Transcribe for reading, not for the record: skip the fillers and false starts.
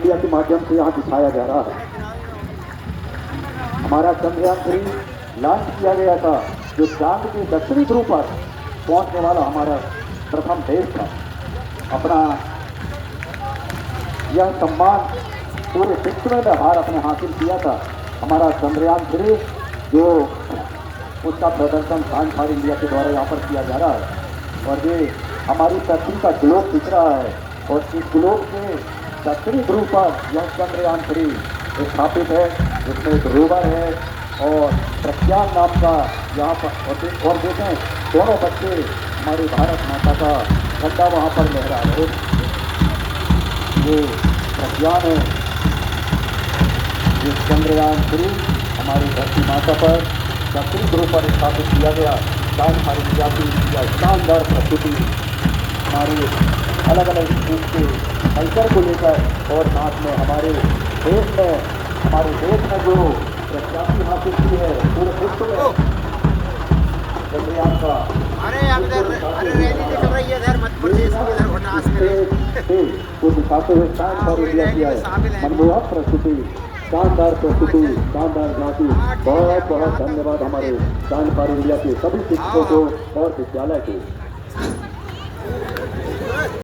Media के माध्यम से यहाँ दिखाया जा रहा है। हमारा चंद्रयान-3 लॉन्च किया गया था, जो चांद के दक्षिणी ध्रुव पर पहुंचने वाला हमारा प्रथम देश था। अपना यह सम्मान पूरे विश्व में भारत ने हासिल किया था। हमारा चंद्रयान-3 जो उसका प्रदर्शन साइंस फॉर इंडिया के द्वारा यहाँ पर किया जा रहा है, और ये हमारी पृथ्वी का ग्लोब दिख रहा है, और इस ग्लोब के दक्षिणी ध्रुव पर यह चंद्रयान-3 स्थापित है, जिसमें एक रोवर है और प्रज्ञान नाम का यहाँ पर, और देखें दोनों बच्चे हमारे भारत माता का झंडा वहाँ पर लहरा रहे। ये प्रज्ञान है, ये चंद्रयान-3 हमारी धरती माता पर दक्षिणी ध्रुव पर स्थापित किया गया। साइंस फॉर इंडिया की यह शानदार प्रस्तुति हमारे अलग अलग देश के कल्चर को लेकर, और साथ में हमारे देश में जो प्रख्याति हासिल की है पूरे विश्व में चंद्रयान का। अरे रैली निकल रही है इधर मध्य प्रदेश में, इधर घोटास में वो दिखाते हुए साइंस फॉर इंडिया किया है। मनमोहक प्रस्तुति, शानदार प्रस्तुति, शानदार झांकी। बहुत बहुत धन्यवाद हमारे साइंस फॉर इंडिया के सभी शिक्षकों को और विद्यालय को।